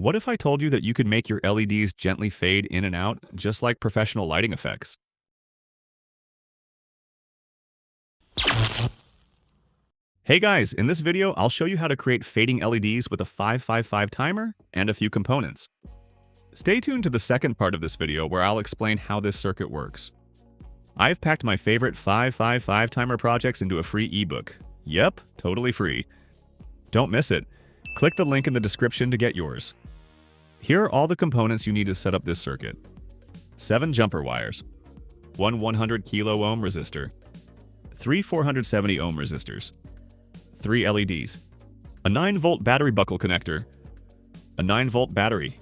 What if I told you that you could make your LEDs gently fade in and out, just like professional lighting effects? Hey guys, in this video, I'll show you how to create fading LEDs with a 555 timer and a few components. Stay tuned to the second part of this video where I'll explain how this circuit works. I've packed my favorite 555 timer projects into a free ebook. Yep, totally free. Don't miss it. Click the link in the description to get yours. Here are all the components you need to set up this circuit. 7 jumper wires, one 100 kilo ohm resistor, 3 470 ohm resistors, 3 LEDs, a 9-volt battery buckle connector, a 9-volt battery,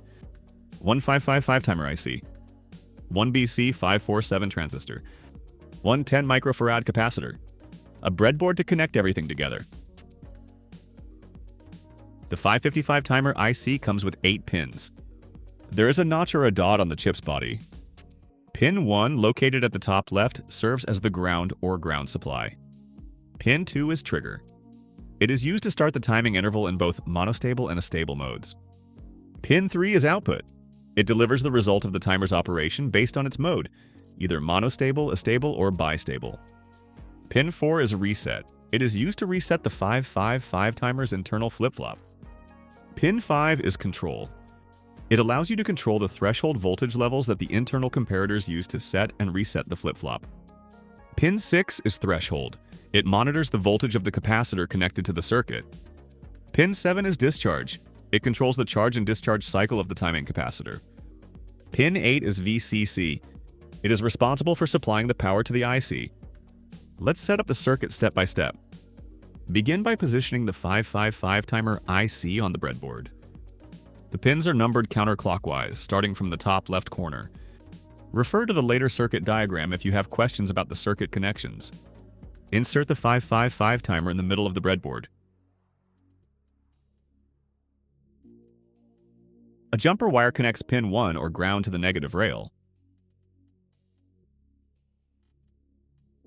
one 555 timer IC, one BC547 transistor, one 10 microfarad capacitor, a breadboard to connect everything together. The 555 timer IC comes with 8 pins. There is a notch or a dot on the chip's body. Pin 1, located at the top left, serves as the ground or ground supply. Pin 2 is trigger. It is used to start the timing interval in both monostable and astable modes. Pin 3 is output. It delivers the result of the timer's operation based on its mode, either monostable, astable, or bistable. Pin 4 is reset. It is used to reset the 555 timer's internal flip-flop. Pin 5 is control. It allows you to control the threshold voltage levels that the internal comparators use to set and reset the flip-flop. Pin 6 is threshold. It monitors the voltage of the capacitor connected to the circuit. Pin 7 is discharge. It controls the charge and discharge cycle of the timing capacitor. Pin 8 is VCC. It is responsible for supplying the power to the IC. Let's set up the circuit step by step. Begin by positioning the 555 timer IC on the breadboard. The pins are numbered counterclockwise, starting from the top left corner. Refer to the later circuit diagram if you have questions about the circuit connections. Insert the 555 timer in the middle of the breadboard. A jumper wire connects pin 1 or ground to the negative rail.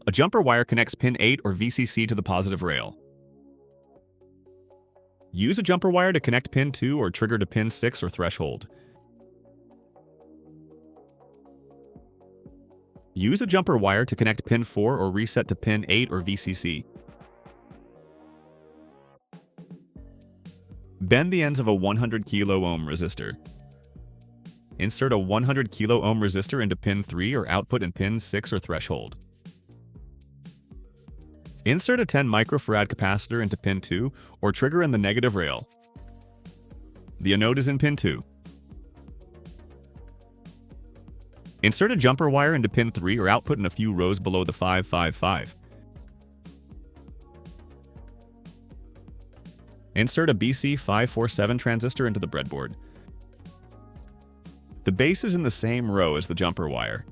A jumper wire connects pin 8 or VCC to the positive rail. Use a jumper wire to connect pin 2 or trigger to pin 6 or threshold. Use a jumper wire to connect pin 4 or reset to pin 8 or VCC. Bend the ends of a 100 kilo ohm resistor. Insert a 100 kilo ohm resistor into pin 3 or output in pin 6 or threshold. Insert a 10 microfarad capacitor into pin 2 or trigger in the negative rail. The anode is in pin 2. Insert a jumper wire into pin 3 or output in a few rows below the 555. Insert a BC547 transistor into the breadboard. The base is in the same row as the jumper wire.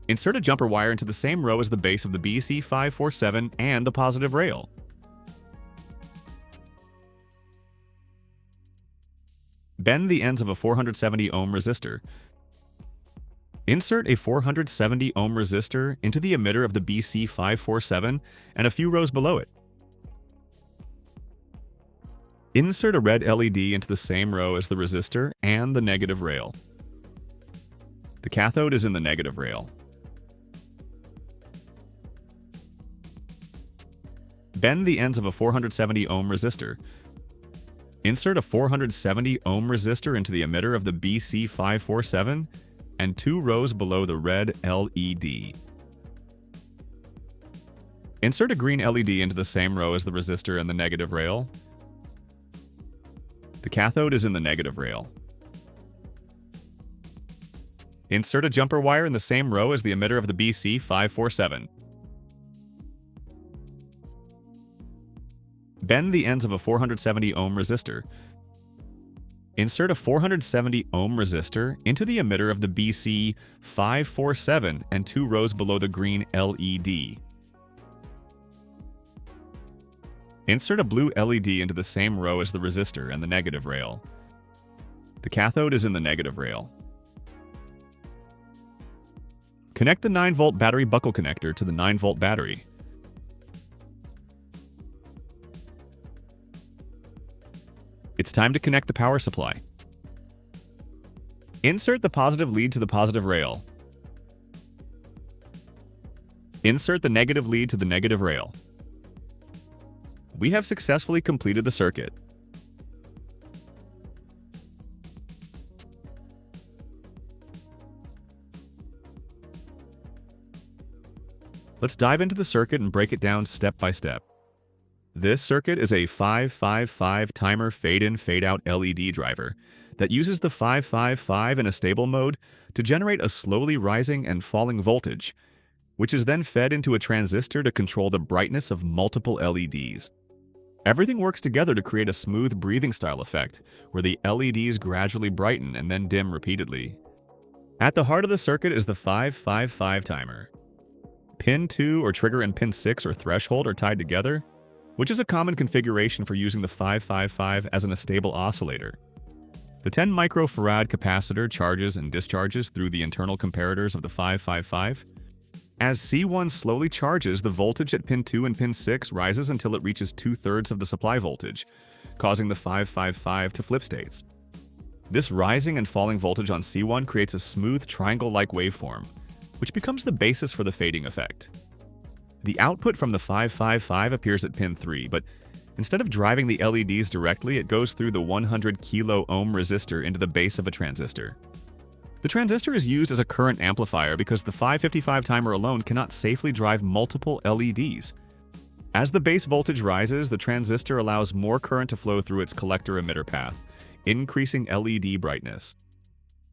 Insert a jumper wire into the same row as the base of the BC547 and the positive rail. Bend the ends of a 470 ohm resistor. Insert a 470 ohm resistor into the emitter of the BC547 and a few rows below it. Insert a red LED into the same row as the resistor and the negative rail. The cathode is in the negative rail. Bend the ends of a 470 ohm resistor. Insert a 470 ohm resistor into the emitter of the BC547 and 2 rows below the red LED. Insert a green LED into the same row as the resistor and the negative rail. The cathode is in the negative rail. Insert a jumper wire in the same row as the emitter of the BC547. Bend the ends of a 470 ohm resistor. Insert a 470 ohm resistor into the emitter of the BC547 and 2 rows below the green LED. Insert a blue LED into the same row as the resistor and the negative rail. The cathode is in the negative rail. Connect the 9-volt battery buckle connector to the 9-volt battery. It's time to connect the power supply. Insert the positive lead to the positive rail. Insert the negative lead to the negative rail. We have successfully completed the circuit. Let's dive into the circuit and break it down step by step. This circuit is a 555 timer fade-in, fade-out LED driver that uses the 555 in a stable mode to generate a slowly rising and falling voltage, which is then fed into a transistor to control the brightness of multiple LEDs. Everything works together to create a smooth breathing style effect, where the LEDs gradually brighten and then dim repeatedly. At the heart of the circuit is the 555 timer. Pin 2 or trigger and pin 6 or threshold are tied together, which is a common configuration for using the 555 as an astable oscillator. The 10 microfarad capacitor charges and discharges through the internal comparators of the 555. As C1 slowly charges, the voltage at pin 2 and pin 6 rises until it reaches 2/3 of the supply voltage, causing the 555 to flip states. This rising and falling voltage on C1 creates a smooth triangle-like waveform, which becomes the basis for the fading effect. The output from the 555 appears at pin 3, but instead of driving the LEDs directly, it goes through the 100 kilo ohm resistor into the base of a transistor. The transistor is used as a current amplifier because the 555 timer alone cannot safely drive multiple LEDs. As the base voltage rises, the transistor allows more current to flow through its collector-emitter path, increasing LED brightness.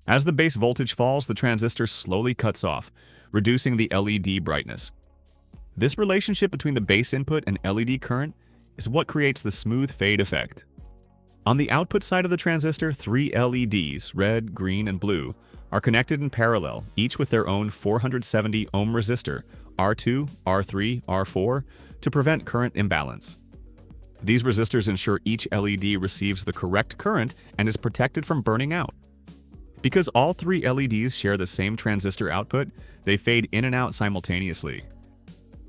As the base voltage falls, the transistor slowly cuts off, reducing the LED brightness. This relationship between the base input and LED current is what creates the smooth fade effect. On the output side of the transistor, 3 LEDs, red, green, and blue, are connected in parallel, each with their own 470 ohm resistor, R2, R3, R4, to prevent current imbalance. These resistors ensure each LED receives the correct current and is protected from burning out. Because all 3 LEDs share the same transistor output, they fade in and out simultaneously.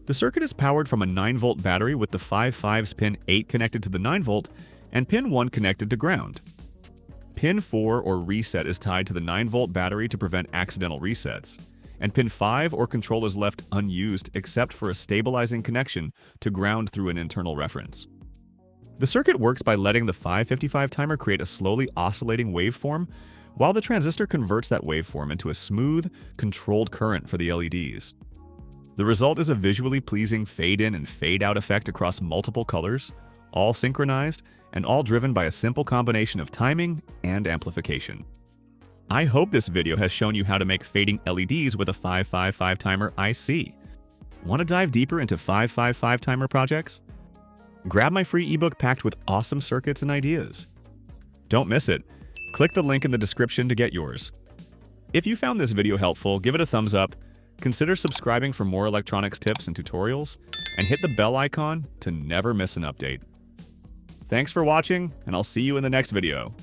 The circuit is powered from a 9-volt battery with the 5.5's pin 8 connected to the 9-volt and pin 1 connected to ground. Pin 4 or reset is tied to the 9-volt battery to prevent accidental resets, and pin 5 or control is left unused except for a stabilizing connection to ground through an internal reference. The circuit works by letting the 555 timer create a slowly oscillating waveform while the transistor converts that waveform into a smooth, controlled current for the LEDs. The result is a visually pleasing fade-in and fade-out effect across multiple colors, all synchronized and all driven by a simple combination of timing and amplification. I hope this video has shown you how to make fading LEDs with a 555 timer IC. Want to dive deeper into 555 timer projects? Grab my free ebook packed with awesome circuits and ideas. Don't miss it. Click the link in the description to get yours. If you found this video helpful, give it a thumbs up, consider subscribing for more electronics tips and tutorials, and hit the bell icon to never miss an update. Thanks for watching, and I'll see you in the next video.